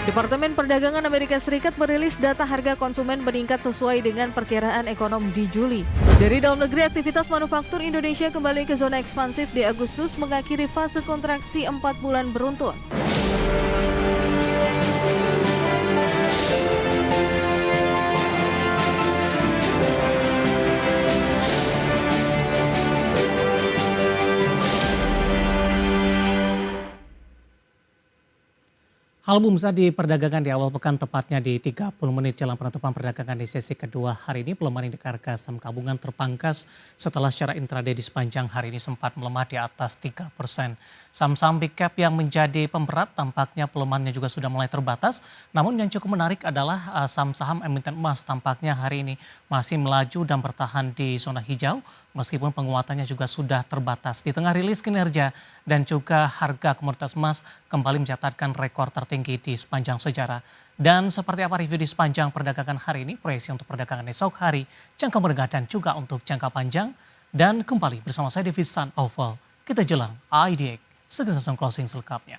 Departemen Perdagangan Amerika Serikat merilis data harga konsumen meningkat sesuai dengan perkiraan ekonom di Juli. Dari dalam negeri, aktivitas manufaktur Indonesia kembali ke zona ekspansif di Agustus mengakhiri fase kontraksi 4 bulan beruntun. Halo Bumsa, di perdagangan di awal pekan tepatnya di 30 menit jelang penutupan perdagangan di sesi kedua hari ini pelemahan indeks harga saham gabungan terpangkas setelah secara intraday di sepanjang hari ini sempat melemah di atas 3%. Saham-saham big cap yang menjadi pemberat tampaknya pelemahannya juga sudah mulai terbatas. Namun yang cukup menarik adalah saham-saham emiten emas tampaknya hari ini masih melaju dan bertahan di zona hijau meskipun penguatannya juga sudah terbatas. Di tengah rilis kinerja dan juga harga komoditas emas kembali mencatatkan rekor tertinggi di sepanjang sejarah. Dan seperti apa review di sepanjang perdagangan hari ini, proyeksi untuk perdagangan esok hari, jangka menengah dan juga untuk jangka panjang. Dan kembali bersama saya David Sun Oval, kita jelang IDX, segera closing selengkapnya.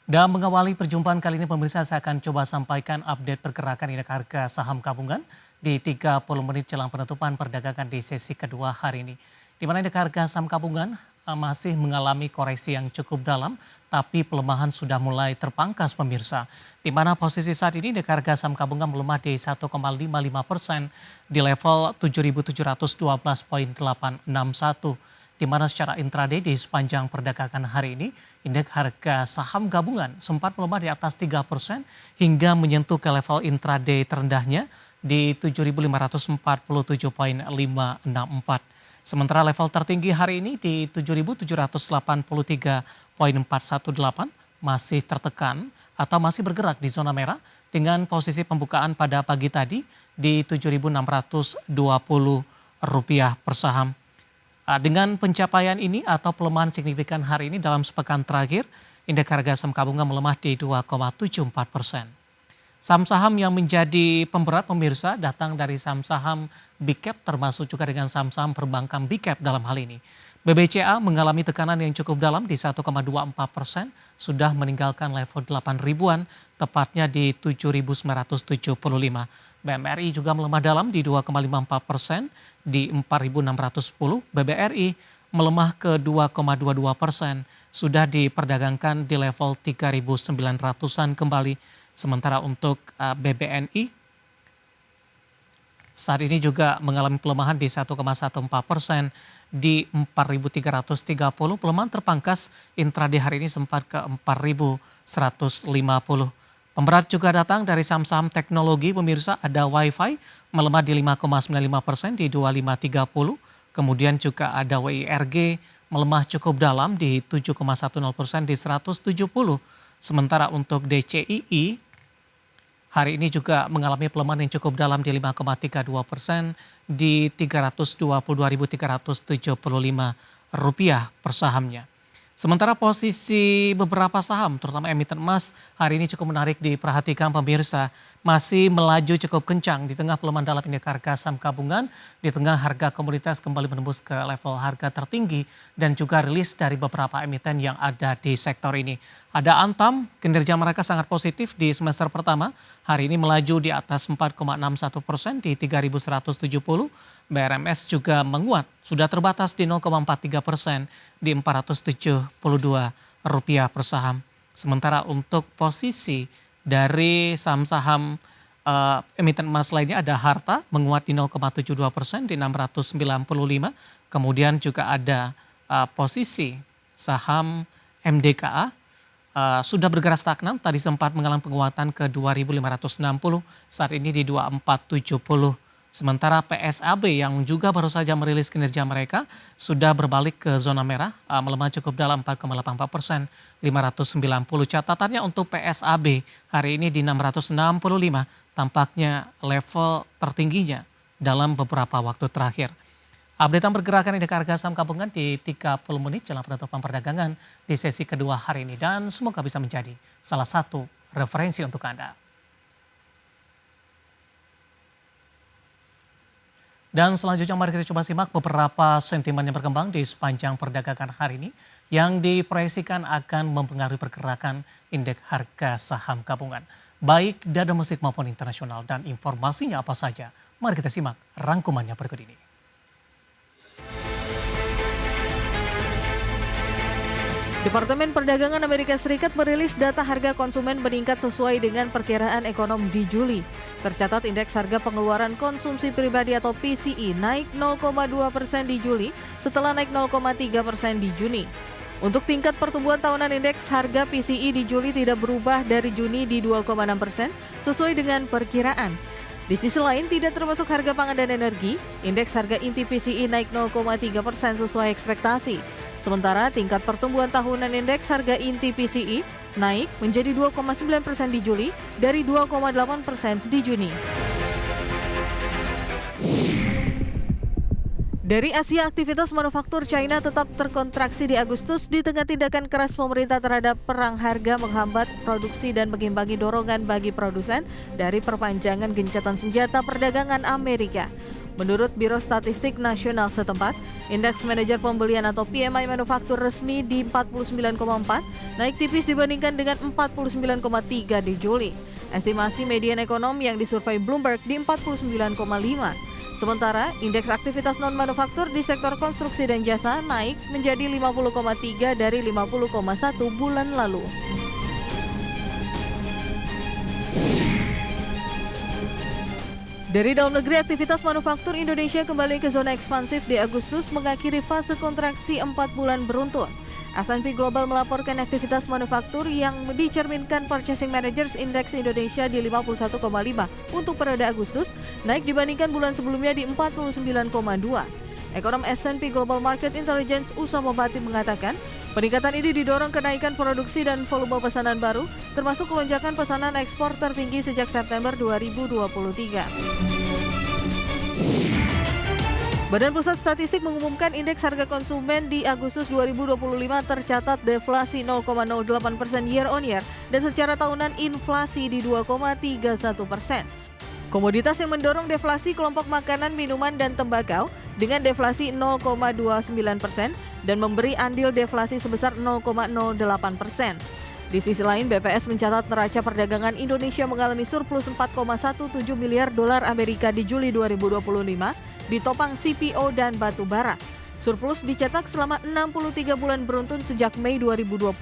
Dan mengawali perjumpaan kali ini pemirsa, saya akan coba sampaikan update pergerakan indeks harga saham gabungan di 30 menit jelang penutupan perdagangan di sesi kedua hari ini. Di mana indeks harga saham gabungan masih mengalami koreksi yang cukup dalam, tapi pelemahan sudah mulai terpangkas pemirsa. Di mana posisi saat ini indeks harga saham gabungan melemah di 1,55% di level 7.712,861. Di mana secara intraday di sepanjang perdagangan hari ini, indeks harga saham gabungan sempat melemah di atas 3% hingga menyentuh ke level intraday terendahnya di 7.547,564. Sementara level tertinggi hari ini di 7.783,418 masih tertekan atau masih bergerak di zona merah dengan posisi pembukaan pada pagi tadi di Rp7.620 per saham. Dengan pencapaian ini atau pelemahan signifikan hari ini dalam sepekan terakhir, indeks harga saham gabungan melemah di 2,74%. Saham-saham yang menjadi pemberat pemirsa datang dari saham-saham big cap termasuk juga dengan saham-saham perbankan big cap dalam hal ini. BBCA mengalami tekanan yang cukup dalam di 1,24%, sudah meninggalkan level 8 ribuan, tepatnya di 7.975. BMRI juga melemah dalam di 2,54% di 4.610. BBRI melemah ke 2,22%, sudah diperdagangkan di level 3.900-an kembali. Sementara untuk BBNI saat ini juga mengalami pelemahan di 1,14% di 4.330. Pelemahan terpangkas intraday hari ini sempat ke 4.150. Pemberat juga datang dari saham-saham teknologi pemirsa, ada Wi-Fi melemah di 5,95% di 2530. Kemudian juga ada WIRG melemah cukup dalam di 7,10% di 170. Sementara untuk DCII hari ini juga mengalami pelemahan yang cukup dalam di 5,32% di Rp322.375 per sahamnya. Sementara posisi beberapa saham terutama emiten emas hari ini cukup menarik diperhatikan pemirsa. Masih melaju cukup kencang di tengah pelemahan dalam indeks harga saham gabungan, di tengah harga komoditas kembali menembus ke level harga tertinggi dan juga rilis dari beberapa emiten yang ada di sektor ini. Ada Antam, kinerja mereka sangat positif di semester pertama, hari ini melaju di atas 4,61% di 3.170. BRMS juga menguat, sudah terbatas di 0,43% di Rp472 per saham. Sementara untuk posisi dari saham-saham emiten emas lainnya ada Harta menguat di 0,72% di 695. Kemudian juga ada posisi saham MDKA sudah bergerak stagnan, tadi sempat mengalami penguatan ke 2.560, saat ini di 2.470. Sementara PSAB yang juga baru saja merilis kinerja mereka sudah berbalik ke zona merah, melemah cukup dalam 4,84%, 590. Catatannya untuk PSAB hari ini di 665, tampaknya level tertingginya dalam beberapa waktu terakhir. Updatean pergerakan indeks harga saham gabungan di 30 menit jelang penutupan perdagangan di sesi kedua hari ini dan semoga bisa menjadi salah satu referensi untuk Anda. Dan selanjutnya mari kita coba simak beberapa sentimen yang berkembang di sepanjang perdagangan hari ini yang diproyeksikan akan mempengaruhi pergerakan indeks harga saham gabungan, baik dari domestik maupun internasional. Dan informasinya apa saja? Mari kita simak rangkumannya berikut ini. Departemen Perdagangan Amerika Serikat merilis data harga konsumen meningkat sesuai dengan perkiraan ekonom di Juli. Tercatat indeks harga pengeluaran konsumsi pribadi atau PCE naik 0,2% di Juli setelah naik 0,3% di Juni. Untuk tingkat pertumbuhan tahunan indeks harga PCE di Juli tidak berubah dari Juni di 2,6% sesuai dengan perkiraan. Di sisi lain, tidak termasuk harga pangan dan energi, indeks harga inti PCE naik 0,3% sesuai ekspektasi. Sementara tingkat pertumbuhan tahunan indeks harga inti PCE naik menjadi 2,9% di Juli dari 2,8% di Juni. Dari Asia, aktivitas manufaktur China tetap terkontraksi di Agustus di tengah tindakan keras pemerintah terhadap perang harga menghambat produksi dan mengimbangi dorongan bagi produsen dari perpanjangan gencatan senjata perdagangan Amerika. Menurut Biro Statistik Nasional setempat, indeks manajer pembelian atau PMI manufaktur resmi di 49,4, naik tipis dibandingkan dengan 49,3 di Juli. Estimasi median ekonom yang disurvei Bloomberg di 49,5. Sementara, indeks aktivitas non-manufaktur di sektor konstruksi dan jasa naik menjadi 50,3 dari 50,1 bulan lalu. Dari dalam negeri, aktivitas manufaktur Indonesia kembali ke zona ekspansif di Agustus mengakhiri fase kontraksi 4 bulan beruntun. S&P Global melaporkan aktivitas manufaktur yang dicerminkan Purchasing Managers Index Indonesia di 51,5 untuk periode Agustus, naik dibandingkan bulan sebelumnya di 49,2. Ekonom S&P Global Market Intelligence Usama Bati mengatakan, peningkatan ini didorong kenaikan produksi dan volume pesanan baru, termasuk lonjakan pesanan ekspor tertinggi sejak September 2023. Badan Pusat Statistik mengumumkan indeks harga konsumen di Agustus 2025 tercatat deflasi 0,08% year on year dan secara tahunan inflasi di 2,31%. Komoditas yang mendorong deflasi kelompok makanan, minuman, dan tembakau dengan deflasi 0,29% dan memberi andil deflasi sebesar 0,08%. Di sisi lain, BPS mencatat neraca perdagangan Indonesia mengalami surplus 4,17 miliar dolar Amerika di Juli 2025, ditopang CPO dan batu bara. Surplus dicetak selama 63 bulan beruntun sejak Mei 2020.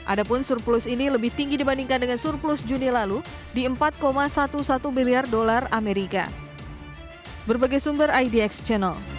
Adapun surplus ini lebih tinggi dibandingkan dengan surplus Juni lalu di 4,11 miliar dolar Amerika. Berbagai sumber IDX Channel.